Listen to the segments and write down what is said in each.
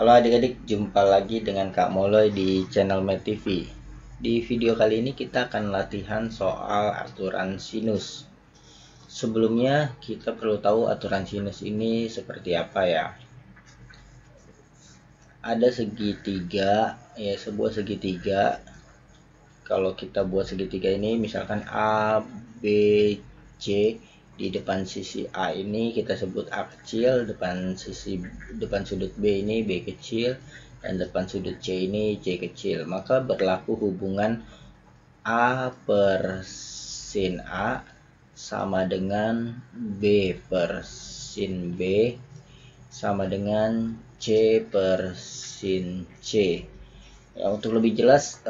Halo adik-adik, jumpa lagi dengan Kak Moloy di channel Med TV. Di video kali ini kita akan latihan soal aturan sinus. Sebelumnya kita perlu tahu aturan sinus ini seperti apa ya. Ada segitiga, ya sebuah segitiga. Kalau kita buat segitiga ini misalkan A, B, C. Di depan sisi A ini kita sebut A kecil, depan sudut B ini B kecil, dan depan sudut C ini C kecil. Maka berlaku hubungan A per sin A sama dengan B per sin B sama dengan C per sin C. Ya, untuk lebih jelas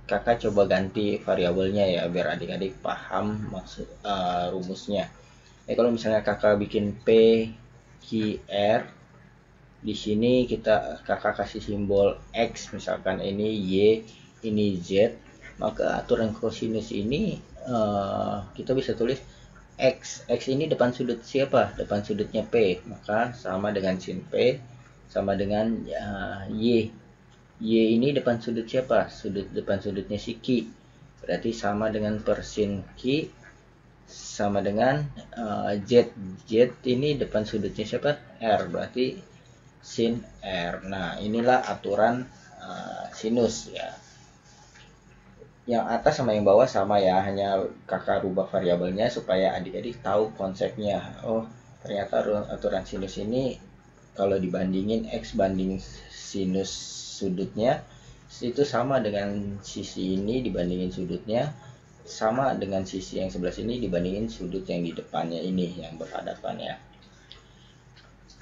kakak coba ganti variabelnya ya biar adik-adik paham maksud rumusnya. Kalau misalnya kakak bikin P Q R, di sini kakak kasih simbol X, misalkan ini Y, ini Z, maka aturan kosinus ini kita bisa tulis X ini depan sudut siapa? Depan sudutnya P, maka sama dengan sin P sama dengan Y. Y ini depan sudut siapa? Depan sudutnya si Q, berarti sama dengan per sin Q sama dengan Z. Z ini depan sudutnya siapa? R, berarti sin R. Nah, inilah aturan sinus ya. Yang atas sama yang bawah sama ya, hanya kakak rubah variabelnya supaya adik-adik tahu konsepnya. Oh, ternyata aturan sinus ini kalau dibandingin X banding sinus sudutnya itu sama dengan sisi ini dibandingin sudutnya, sama dengan sisi yang sebelah sini dibandingin sudut yang di depannya ini yang berhadapan ya.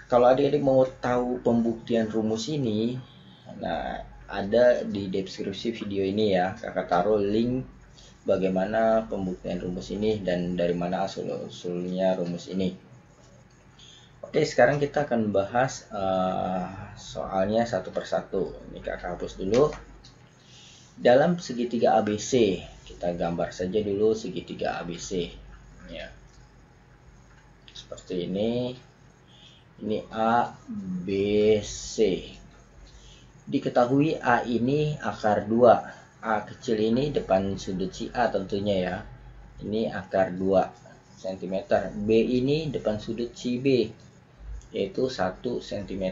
Kalau adik-adik mau tahu pembuktian rumus ini, nah ada di deskripsi video ini ya, kakak taruh link bagaimana pembuktian rumus ini dan dari mana asal-usulnya rumus ini. Oke, sekarang kita akan bahas soalnya satu persatu. Ini kakak hapus dulu. Dalam segitiga ABC, kita gambar saja dulu segitiga ABC ya. Seperti ini. Ini A, B, C. Diketahui A ini akar 2. A kecil ini depan sudut si A tentunya ya. Ini akar 2 cm. B ini depan sudut si B, yaitu 1 cm.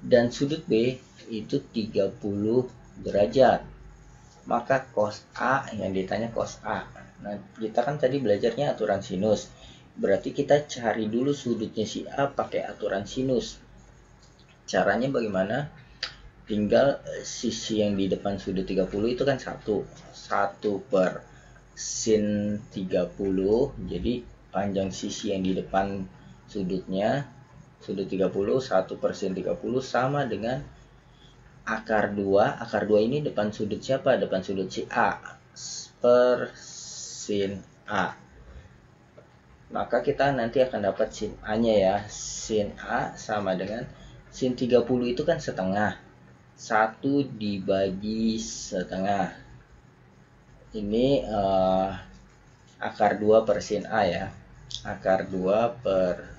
Dan sudut B itu 30 derajat. Maka cos A, yang ditanya cos A. Nah, kita kan tadi belajarnya aturan sinus. Berarti kita cari dulu sudutnya si A pakai aturan sinus. Caranya bagaimana? Tinggal sisi yang di depan sudut 30 itu kan 1 per sin 30. Jadi panjang sisi yang di depan sudutnya, sudut 30, 1 per sin 30 sama dengan akar 2. Akar 2 ini depan sudut siapa? Depan sudut si A per sin A. Maka kita nanti akan dapat sin A-nya ya. Sin A sama dengan sin 30 itu kan setengah. 1 dibagi setengah. Ini akar 2 per sin A ya. Akar 2 per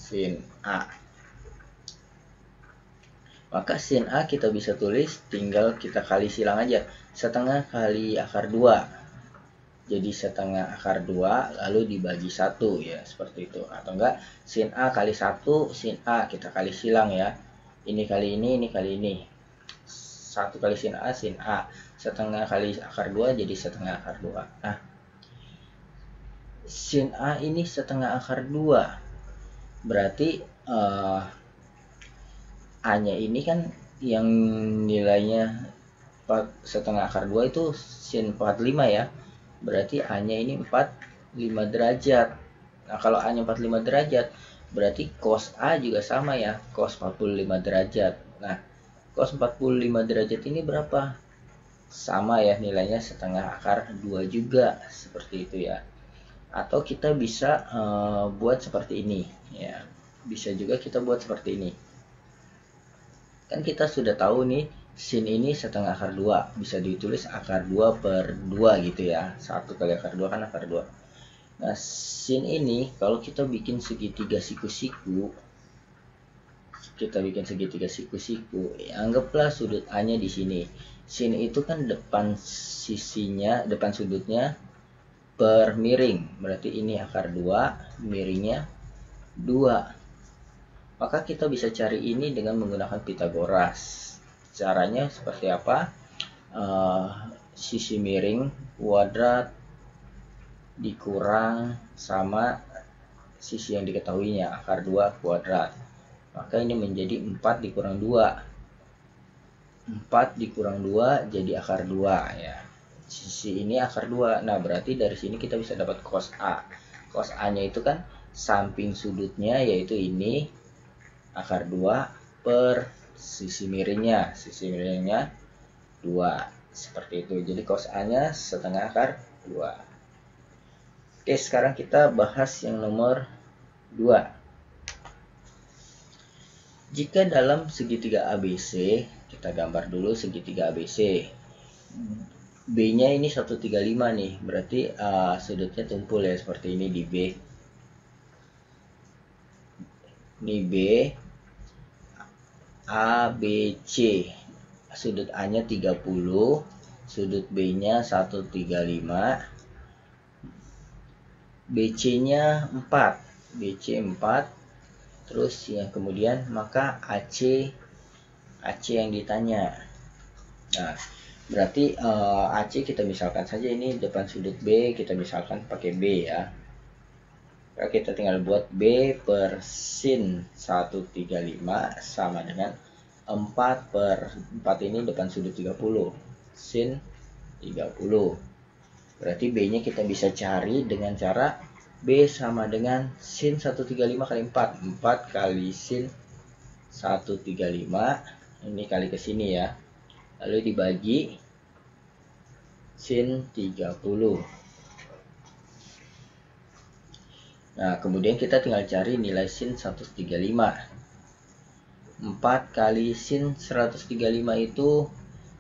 sin A. Maka sin A kita bisa tulis, tinggal kita kali silang aja. Setengah kali akar 2. Jadi setengah akar 2 lalu dibagi 1 ya, seperti itu. Atau enggak sin A kali 1 sin A kita kali silang ya. Ini kali ini kali ini. 1 kali sin A. Setengah kali akar 2 jadi setengah akar 2. Nah, sin A ini setengah akar 2. Berarti A-nya ini kan yang nilainya setengah akar 2 itu sin 45 ya. Berarti A-nya ini 45 derajat. Nah, kalau A-nya 45 derajat, berarti cos A juga sama ya, cos 45 derajat. Nah, cos 45 derajat ini berapa? Sama ya, nilainya setengah akar 2 juga, seperti itu ya. Atau kita bisa buat seperti ini ya. Bisa juga kita buat seperti ini. Kan kita sudah tahu nih, sin ini setengah akar 2, bisa ditulis akar 2 per 2 gitu ya. 1 kali akar 2 kan akar 2. Nah, sin ini kalau kita bikin segitiga siku-siku, kita bikin segitiga siku-siku. Anggaplah sudut A-nya di sini. Sin itu kan depan sisinya, depan sudutnya per miring. Berarti ini akar 2, miringnya 2. Maka kita bisa cari ini dengan menggunakan Pitagoras. Caranya seperti apa? Sisi miring kuadrat dikurang sama sisi yang diketahuinya, akar 2 kuadrat. Maka ini menjadi 4 dikurang 2. 4 dikurang 2 jadi akar 2 ya. Sisi ini akar 2. Nah, berarti dari sini kita bisa dapat cos A. Cos A-nya itu kan samping sudutnya, yaitu ini akar 2 per sisi miringnya. Sisi miringnya 2. Seperti itu. Jadi cos A-nya setengah akar 2. Oke, sekarang kita bahas yang nomor 2. Jika dalam segitiga ABC, kita gambar dulu segitiga ABC. B-nya ini 135 nih, berarti sudutnya tumpul ya, seperti ini di B. Ini B, A, B, C. Sudut A-nya 30, sudut B-nya 135, BC-nya 4, BC 4. Terus yang kemudian maka AC yang ditanya. Nah, berarti AC kita misalkan saja ini depan sudut B, kita misalkan pakai B ya. Maka kita tinggal buat B per sin 135 sama dengan 4 per 4 ini depan sudut 30, sin 30. Berarti B-nya kita bisa cari dengan cara B sama dengan sin 135 kali 4. 4 kali sin 135. Ini kali ke sini ya. Lalu dibagi sin 30. Nah, kemudian kita tinggal cari nilai sin 135. 4 kali sin 135 itu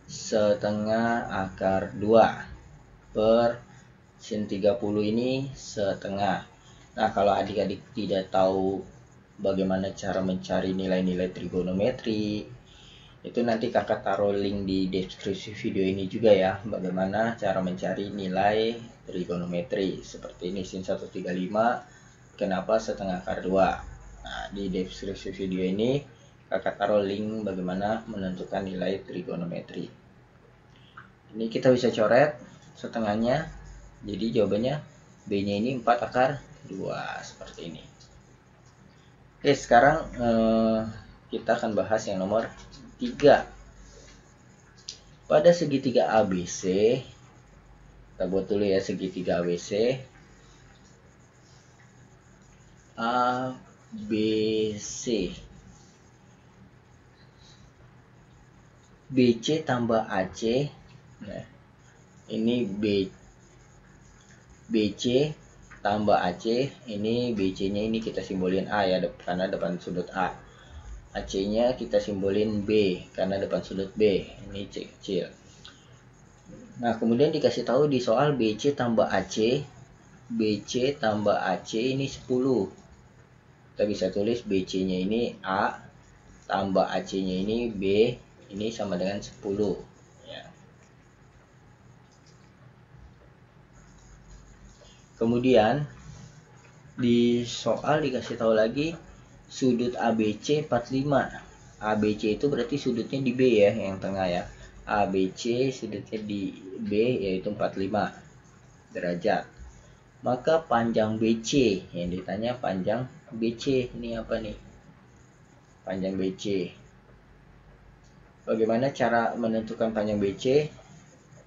setengah akar 2 per sin 30 ini setengah. Nah, kalau adik-adik tidak tahu bagaimana cara mencari nilai-nilai trigonometri, itu nanti kakak taruh link di deskripsi video ini juga ya, bagaimana cara mencari nilai trigonometri. Seperti ini, sin 135 kenapa setengah akar 2. Nah, di deskripsi video ini kakak taruh link bagaimana menentukan nilai trigonometri. Ini kita bisa coret setengahnya. Jadi jawabannya B-nya ini 4 akar 2 seperti ini. Oke, sekarang kita akan bahas yang nomor 3. Pada segitiga ABC, kita buat dulu ya segitiga ABC. ABC. BC tambah AC. Nah, ini BC tambah AC, ini BC-nya ini kita simbolin A ya, karena depan sudut A. AC-nya kita simbolin B karena depan sudut B. Ini C kecil. Nah, kemudian dikasih tahu di soal BC tambah AC. BC tambah AC ini 10. Kita bisa tulis BC-nya ini A tambah AC-nya ini B, ini sama dengan 10. Kemudian di soal dikasih tahu lagi sudut ABC 45. ABC itu berarti sudutnya di B ya, yang tengah ya. ABC sudutnya di B yaitu 45 derajat. Maka panjang BC, yang ditanya panjang BC ini apa nih? Panjang BC. Bagaimana cara menentukan panjang BC?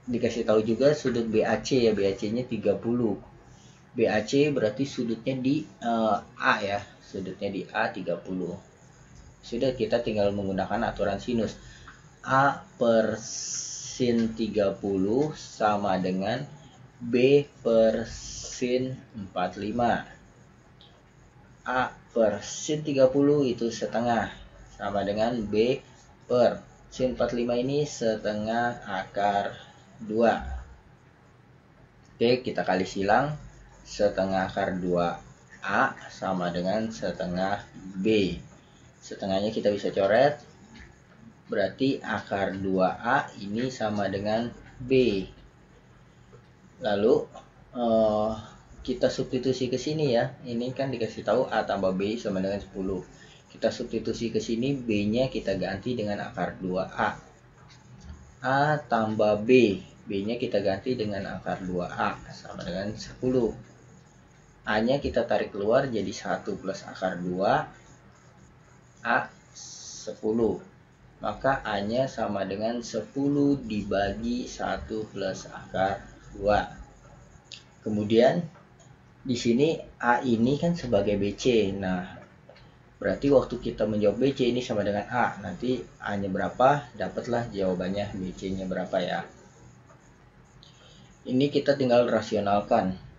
Dikasih tahu juga sudut BAC ya, BAC-nya 30. BAC berarti sudutnya di A ya, sudutnya di A 30. Sudah, kita tinggal menggunakan aturan sinus. A per sin 30 sama dengan B per sin 45. A per sin 30 itu setengah, sama dengan B per sin 45 ini setengah akar 2. Oke, kita kali silang. Setengah akar 2A sama dengan setengah B. setengahnya kita bisa coret. Berarti akar 2A ini sama dengan B. Lalu kita substitusi ke sini ya. Ini kan dikasih tahu A tambah B sama dengan 10. Kita substitusi ke sini, B-nya kita ganti dengan akar 2A. A tambah B. B-nya kita ganti dengan akar 2A sama dengan 10. A-nya kita tarik keluar jadi 1 plus akar 2 A 10. Maka A-nya sama dengan 10 dibagi 1 plus akar 2. Kemudian di sini A ini kan sebagai BC. Nah, berarti waktu kita menjawab BC ini sama dengan A. Nanti A-nya berapa, dapatlah jawabannya BC-nya berapa ya. Ini kita tinggal rasionalkan.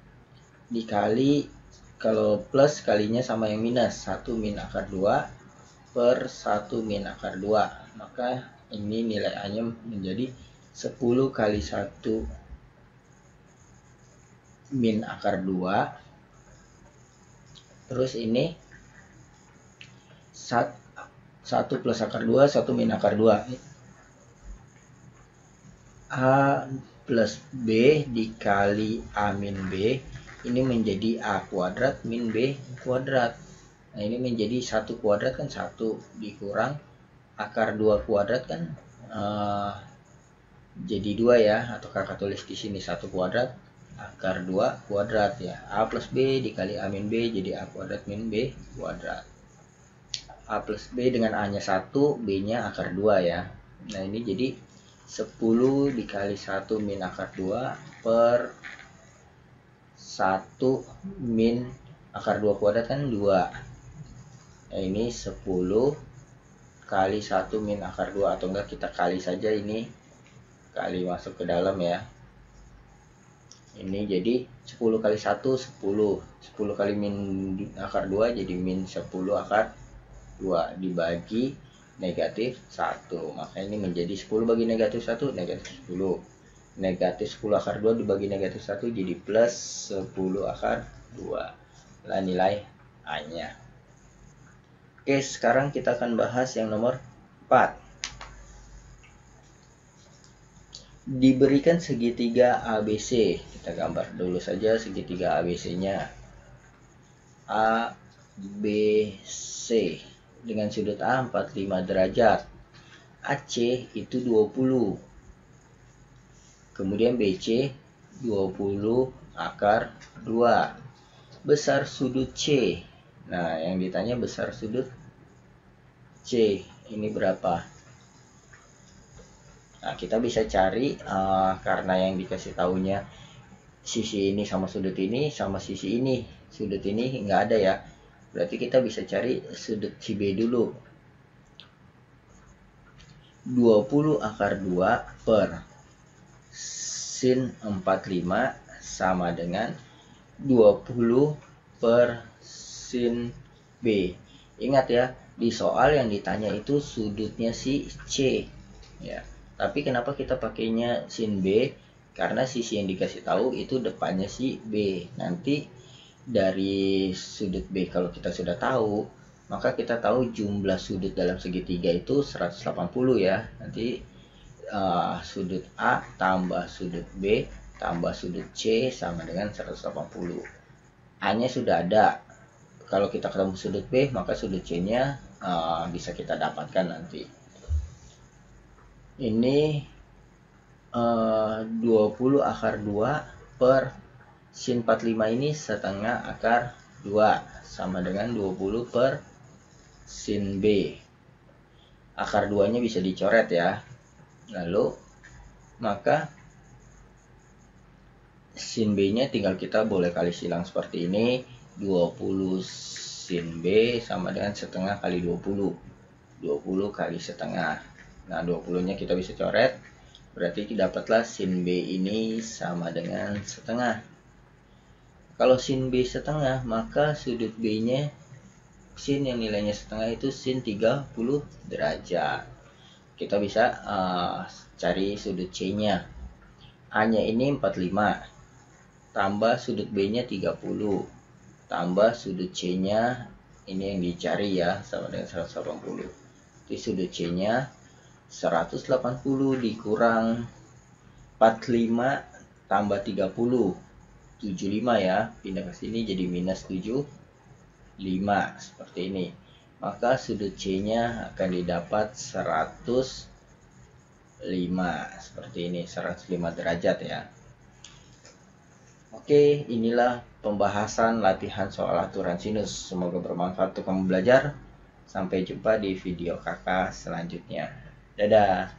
Dikali, kalau plus kalinya sama yang minus, 1 min akar 2 per 1 min akar 2. Maka ini nilai A-nya menjadi 10 kali 1 min akar 2. Terus ini 1 plus akar 2, 1 min akar 2. A plus B dikali A min B. Ini menjadi A kuadrat min B kuadrat. Nah, ini menjadi 1 kuadrat kan 1 dikurang akar 2 kuadrat kan jadi 2 ya, atau kakak tulis di sini 1 kuadrat akar 2 kuadrat ya. A plus B dikali A min B jadi A kuadrat min B kuadrat. A plus B dengan A-nya 1, B-nya akar 2 ya. Nah, ini jadi 10 dikali 1 min akar 2 per 1 min akar 2 kuadrat kan 2. Nah, ini 10 kali 1 min akar 2, atau enggak kita kali saja, ini kali masuk ke dalam ya. Ini jadi 10 kali 1 10. 10 kali min akar 2 jadi min 10 akar 2 dibagi negatif 1. Maka ini menjadi 10 bagi negatif 1 negatif 10. Negatif 10 akar 2 dibagi negatif 1 jadi plus 10 akar 2. Lah nilai A-nya. Oke, sekarang kita akan bahas yang nomor 4. Diberikan segitiga ABC. Kita gambar dulu saja segitiga ABC-nya. ABC dengan sudut A 45 derajat. AC itu 20. Kemudian BC 20 akar 2. Besar sudut C. Nah, yang ditanya besar sudut C ini berapa? Nah, kita bisa cari karena yang dikasih tahunya sisi ini sama sudut ini sama sisi ini. Sudut ini nggak ada ya. Berarti kita bisa cari sudut CB dulu. 20 akar 2 per sin 45 sama dengan 20 per sin B. Ingat ya, di soal yang ditanya itu sudutnya si C ya. Tapi kenapa kita pakainya sin B? Karena sisi yang dikasih tahu itu depannya si B. Nanti dari sudut B kalau kita sudah tahu, maka kita tahu jumlah sudut dalam segitiga itu 180 ya. Nanti sudut A tambah sudut B tambah sudut C sama dengan 180. A-nya sudah ada. Kalau kita ketemu sudut B, maka sudut C-nya bisa kita dapatkan nanti. Ini 20 akar 2 per sin 45 ini setengah akar 2 sama dengan 20 per sin B. Akar 2-nya bisa dicoret ya. Lalu maka sin B-nya tinggal kita boleh kali silang seperti ini. 20 sin B sama dengan setengah kali 20. 20 kali setengah. Nah, 20-nya kita bisa coret. Berarti dapatlah sin B ini sama dengan setengah. Kalau sin B setengah, maka sudut B-nya sin yang nilainya setengah itu sin 30 derajat. Kita bisa cari sudut C-nya. A-nya ini 45. Tambah sudut B-nya 30. Tambah sudut C-nya ini yang dicari ya, sama dengan 180. Jadi sudut C nya 180 dikurang 45 tambah 30, 75 ya, pindah ke sini jadi minus 75 seperti ini. Maka sudut C nya akan didapat 105 seperti ini, 105 derajat ya. Oke, inilah pembahasan latihan soal aturan sinus. Semoga bermanfaat untuk kamu belajar. Sampai jumpa di video kakak selanjutnya. Dadah.